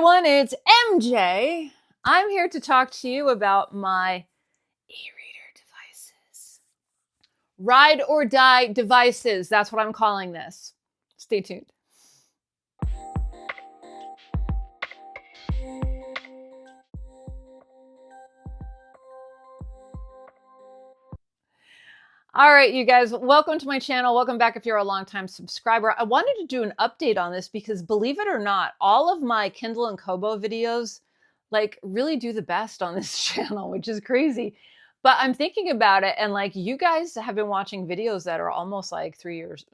everyone, it's MJ. I'm here to talk to you about my e-reader devices. Ride or die devices, that's what I'm calling this. Stay tuned. All right, you guys, welcome to my channel. Welcome back if you're a longtime subscriber. I wanted to do an update on this because, believe it or not, all of my Kindle and Kobo videos really do the best on this channel, which is crazy. But I'm thinking about it, and you guys have been watching videos that are almost like 3 years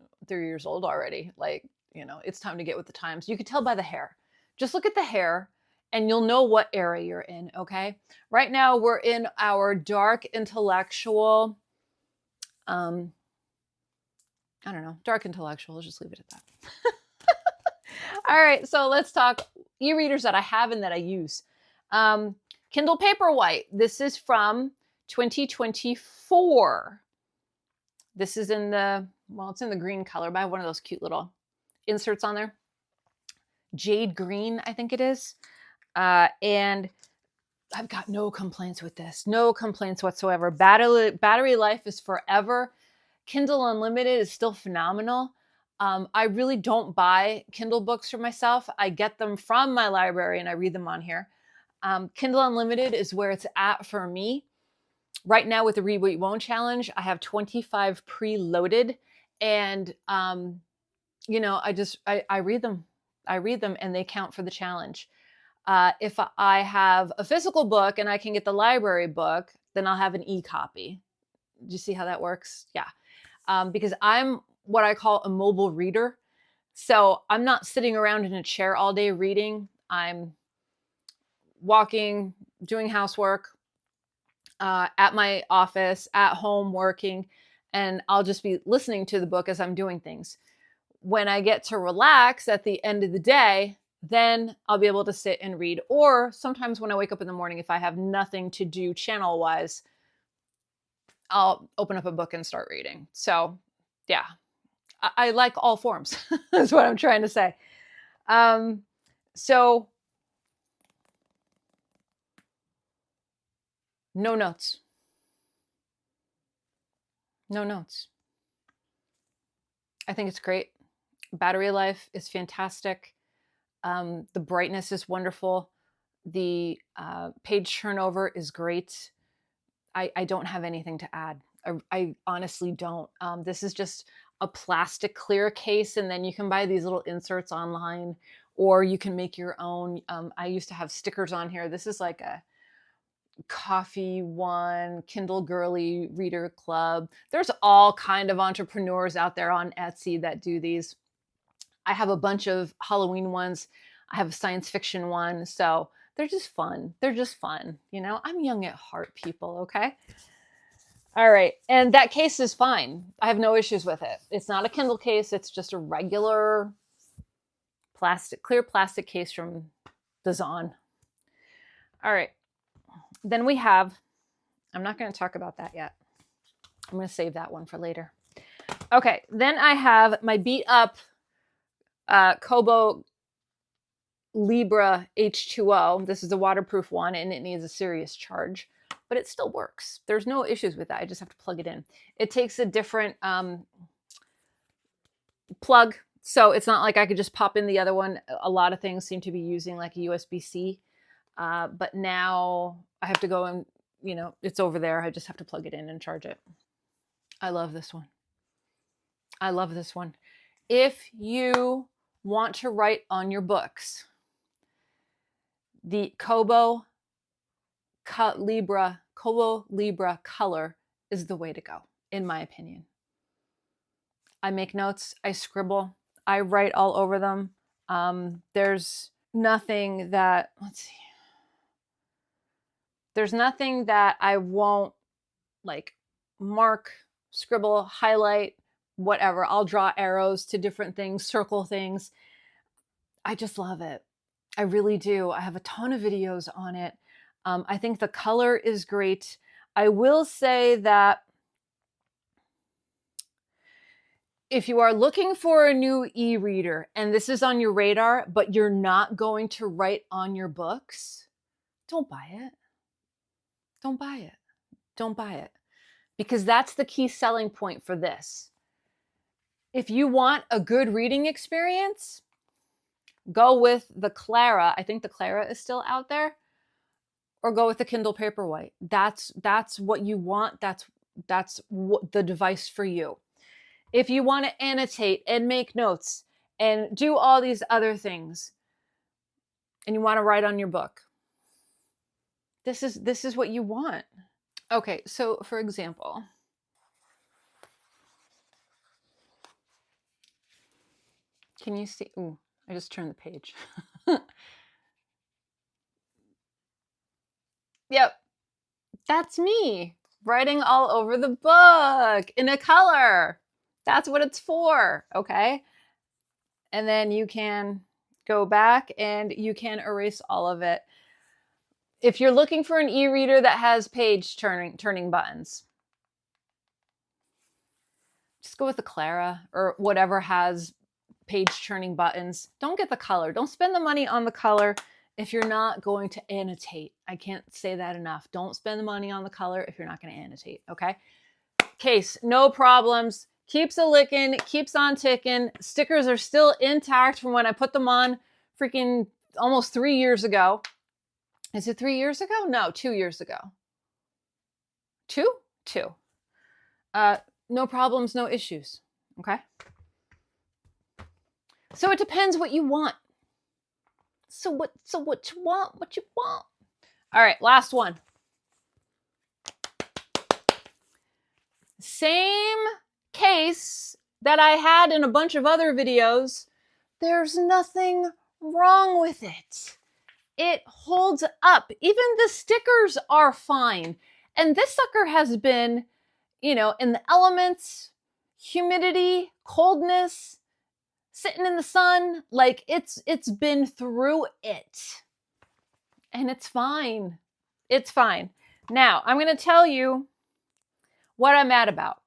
old already. It's time to get with the times. You can tell by the hair. Just look at the hair and you'll know what era you're in, okay? Right now we're in our dark intellectual, I don't know, dark intellectual. Let's just leave it at that. All right, so let's talk e-readers that I have and that I use. Kindle Paperwhite. This is from 2024. This is in the, well, it's in the green color, but I have one of those cute little inserts on there. Jade green, I think it is. And I've got no complaints with this. No complaints whatsoever. Battery life is forever. Kindle Unlimited is still phenomenal. I really don't buy Kindle books for myself. I get them from my library and I read them on here. Kindle Unlimited is where it's at for me. Right now with the Read What You Won't challenge, I have 25 preloaded, and I read them. I read them and they count for the challenge. If I have a physical book and I can get the library book, then I'll have an e-copy. Do you see how that works? Yeah. Because I'm what I call a mobile reader. So I'm not sitting around in a chair all day reading. I'm walking, doing housework, at my office, at home working, and I'll just be listening to the book as I'm doing things. When I get to relax at the end of the day, then I'll be able to sit and read. Or sometimes when I wake up in the morning, if I have nothing to do channel-wise, I'll open up a book and start reading. So yeah, I like all forms. That's what I'm trying to say. So no notes. No notes. I think it's great. Battery life is fantastic. The brightness is wonderful. The page turnover is great. I don't have anything to add. I honestly don't. This is just a plastic clear case, and then you can buy these little inserts online, or you can make your own. I used to have stickers on here. This is like a coffee one, Kindle Girly Reader Club. There's all kind of entrepreneurs out there on Etsy that do these. I have a bunch of Halloween ones. I have a science fiction one. So they're just fun. They're just fun. You know, I'm young at heart, people. Okay. All right. And that case is fine. I have no issues with it. It's not a Kindle case. It's just a regular clear plastic case from the Zon. All right. Then we have, I'm not going to talk about that yet. I'm going to save that one for later. Okay. Then I have my beat up Kobo Libra H2O. This is a waterproof one and it needs a serious charge, but it still works. There's no issues with that. I just have to plug it in. It takes a different plug, so it's not like I could just pop in the other one. A lot of things seem to be using like a USB-C, but now I have to go and, it's over there. I just have to plug it in and charge it. I love this one. I love this one. If you want to write on your books, the Kobo Libra color is the way to go, in my opinion. I make notes, I scribble, I write all over them. There's nothing that, there's nothing that I won't mark, scribble, highlight, whatever. I'll draw arrows to different things, circle things. I just love it. I really do. I have a ton of videos on it. I think the color is great. I will say that If you are looking for a new e-reader and this is on your radar, but you're not going to write on your books, don't buy it. Don't buy it. Don't buy it. Because that's the key selling point for this. If you want a good reading experience, go with the Clara. I think the Clara is still out there. Or go with the Kindle Paperwhite. That's what you want. That's what the device for you. If you want to annotate and make notes and do all these other things, and you want to write on your book, this is what you want. Okay, so for example, can you see? Ooh, I just turned the page. Yep, that's me writing all over the book in a color. That's what it's for, okay? And then you can go back and you can erase all of it. If you're looking for an e-reader that has page turning buttons, just go with the Clara or whatever has page turning buttons. Don't get the color. Don't spend the money on the color if you're not going to annotate. I can't say that enough. Don't spend the money on the color if you're not going to annotate, okay? Case, no problems. Keeps a licking, keeps on ticking. Stickers are still intact from when I put them on freaking almost 3 years ago. Is it 3 years ago? No, 2 years ago. Two? No problems, no issues, okay? So it depends what you want. So what you want, what you want. All right, last one. Same case that I had in a bunch of other videos. There's nothing wrong with it. It holds up. Even the stickers are fine. And this sucker has been, in the elements, humidity, coldness, sitting in the sun, like it's been through it. And it's fine. It's fine. Now, I'm going to tell you what I'm mad about.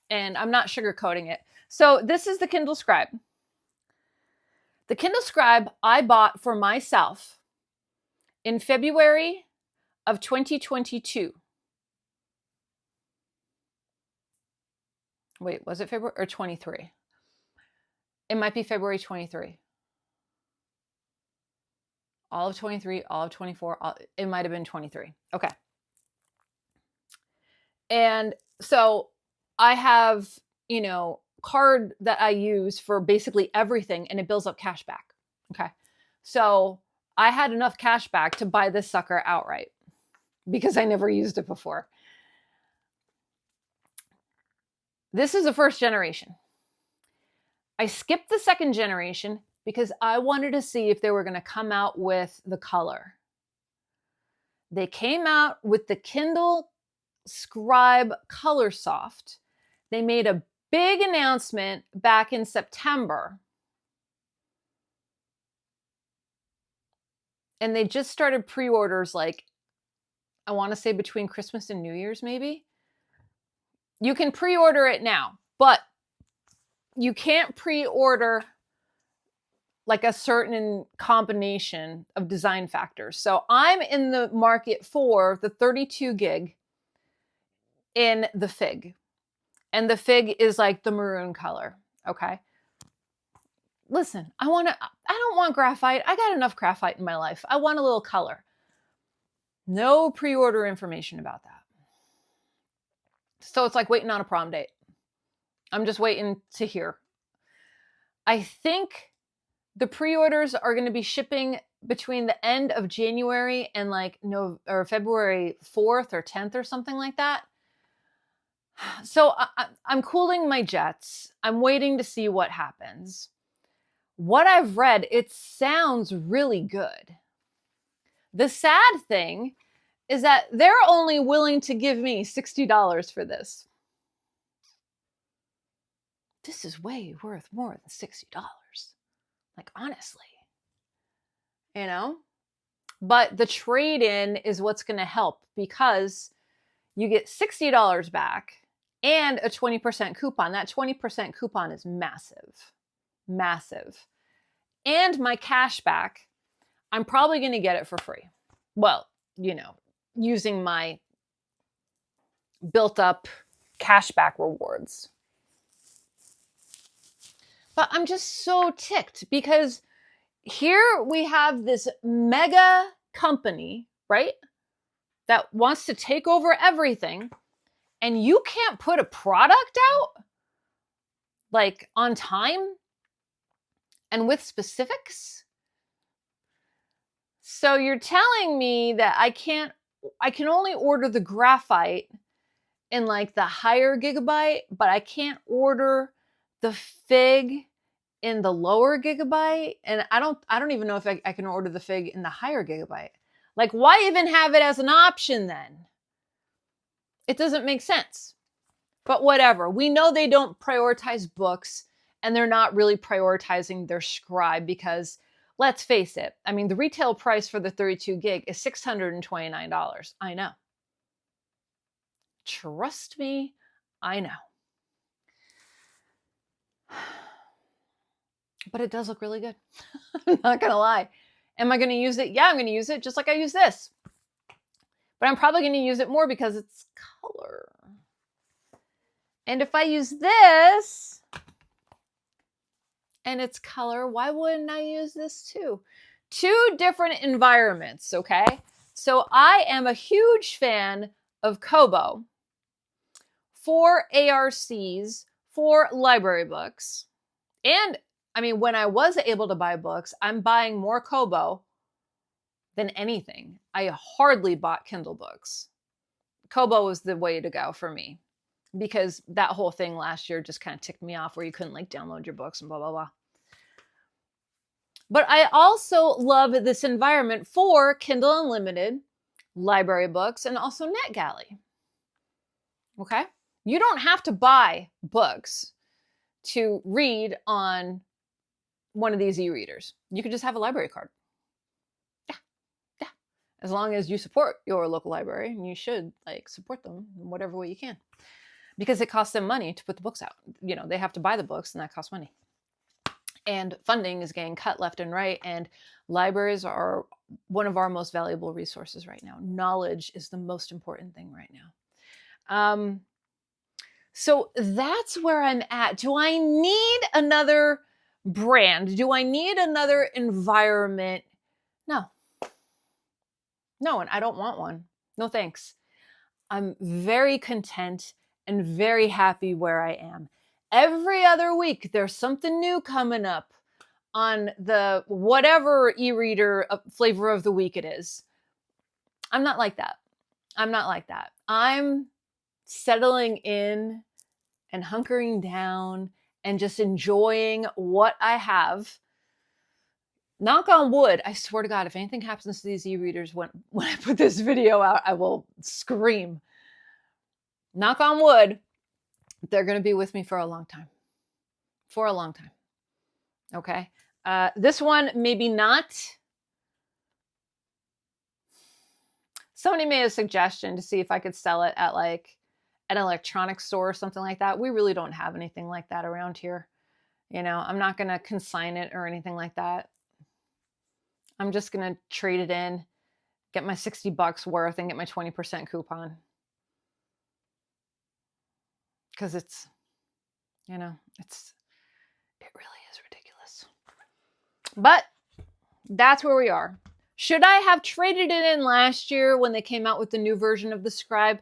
And I'm not sugarcoating it. So this is the Kindle Scribe. The Kindle Scribe I bought for myself in February of 2022. Wait, was it February or 23? It might be February 23. All of 23, all of 24, it might have been 23. Okay. And so I have, card that I use for basically everything, and it builds up cash back. Okay. So I had enough cash back to buy this sucker outright because I never used it before. This is the first generation. I skipped the second generation because I wanted to see if they were going to come out with the color. They came out with the Kindle Scribe Color Soft. They made a big announcement back in September. And they just started pre-orders like, I want to say between Christmas and New Year's maybe. You can pre-order it now, but you can't pre-order like a certain combination of design factors. So I'm in the market for the 32 gig in the fig. And the fig is like the maroon color, okay? Listen, I don't want graphite. I got enough graphite in my life. I want a little color. No pre-order information about that. So it's like waiting on a prom date. I'm just waiting to hear. I think the pre-orders are going to be shipping between the end of January and like February 4th or 10th or something like that. So I'm cooling my jets. I'm waiting to see what happens. What I've read, it sounds really good. The sad thing is that they're only willing to give me $60 for this. This is way worth more than $60. Like, honestly. But the trade-in is what's going to help because you get $60 back and a 20% coupon. That 20% coupon is massive, massive. And my cash back, I'm probably going to get it for free. Well, you know, using my built up cashback rewards. But I'm just so ticked because here we have this mega company, right, that wants to take over everything, and you can't put a product out like on time and with specifics. So you're telling me that I can only order the graphite in like the higher gigabyte, but I can't order the fig in the lower gigabyte. And I don't even know if I can order the fig in the higher gigabyte. Like, why even have it as an option then? It doesn't make sense. But whatever. We know they don't prioritize books, and they're not really prioritizing their Scribe because, let's face it, I mean, the retail price for the 32 gig is $629. I know. Trust me, I know. But it does look really good. I'm not going to lie. Am I going to use it? Yeah, I'm going to use it just like I use this. But I'm probably going to use it more because it's color. And if I use this and it's color, why wouldn't I use this too? Two different environments, okay? So I am a huge fan of Kobo for ARCs, for library books. And I mean, when I was able to buy books, I'm buying more Kobo than anything. I hardly bought Kindle books. Kobo was the way to go for me because that whole thing last year just kind of ticked me off where you couldn't like download your books and blah, blah, blah. But I also love this environment for Kindle Unlimited, library books, and also NetGalley. Okay? You don't have to buy books to read on one of these e-readers. You could just have a library card. Yeah. As long as you support your local library, and you should like support them in whatever way you can. Because it costs them money to put the books out. You know, they have to buy the books and that costs money. And funding is getting cut left and right. And libraries are one of our most valuable resources right now. Knowledge is the most important thing right now. So that's where I'm at. Do I need another brand? Do I need another environment? No. No, and I don't want one. No thanks. I'm very content and very happy where I am. Every other week, there's something new coming up on the whatever e-reader flavor of the week it is. I'm not like that. I'm not like that. I'm settling in and hunkering down and just enjoying what I have. Knock on wood, I swear to God, if anything happens to these e-readers when I put this video out, I will scream. Knock on wood, they're going to be with me for a long time. For a long time. Okay? This one, maybe not. Somebody made a suggestion to see if I could sell it at like an electronics store or something like that. We really don't have anything like that around here. You know, I'm not going to consign it or anything like that. I'm just going to trade it in, get my $60 worth and get my 20% coupon. Because it's, you know, it really is ridiculous. But that's where we are. Should I have traded it in last year when they came out with the new version of the Scribe?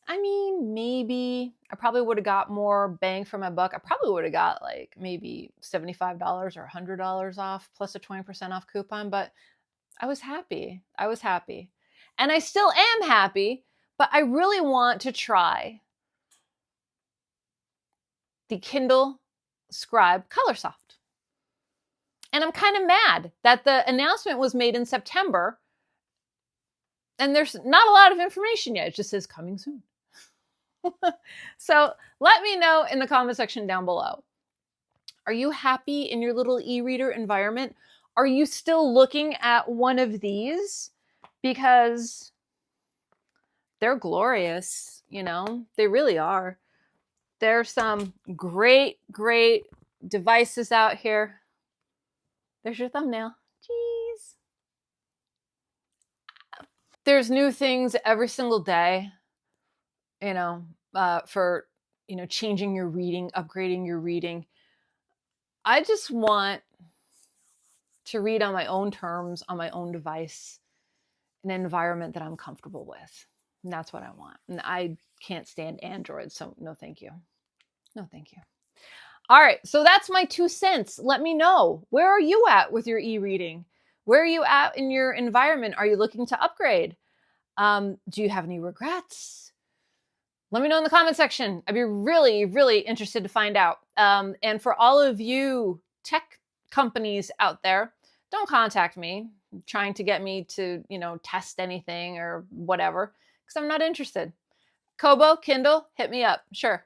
I mean, maybe. I probably would have got more bang for my buck. I probably would have got like maybe $75 or $100 off plus a 20% off coupon, but I was happy. I was happy. And I still am happy, but I really want to try the Kindle Scribe Color Soft. And I'm kind of mad that the announcement was made in September and there's not a lot of information yet. It just says coming soon. So let me know in the comment section down below. Are you happy in your little e-reader environment? Are you still looking at one of these? Because they're glorious. you know, they really are. There's some great, great devices out here. There's your thumbnail. Jeez. There's new things every single day, you know, for, you know, changing your reading, upgrading your reading. I just want to read on my own terms, on my own device, in an environment that I'm comfortable with. And that's what I want. And I can't stand Android, so no thank you. No thank you. All right, so that's my 2 cents. Let me know, where are you at with your e-reading? Where are you at in your environment? Are you looking to upgrade? Do you have any regrets? Let me know in the comment section. I'd be really, really interested to find out. And for all of you tech companies out there, don't contact me trying to get me to, you know, test anything or whatever, because I'm not interested. Kobo, Kindle, hit me up. Sure.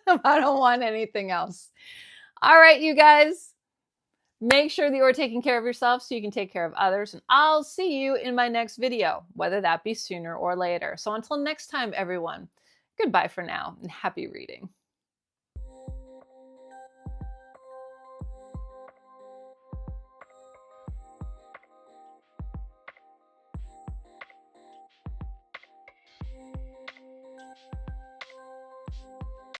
I don't want anything else. All right, you guys. Make sure that you are taking care of yourself so you can take care of others. And I'll see you in my next video, whether that be sooner or later. So until next time, everyone, goodbye for now and happy reading.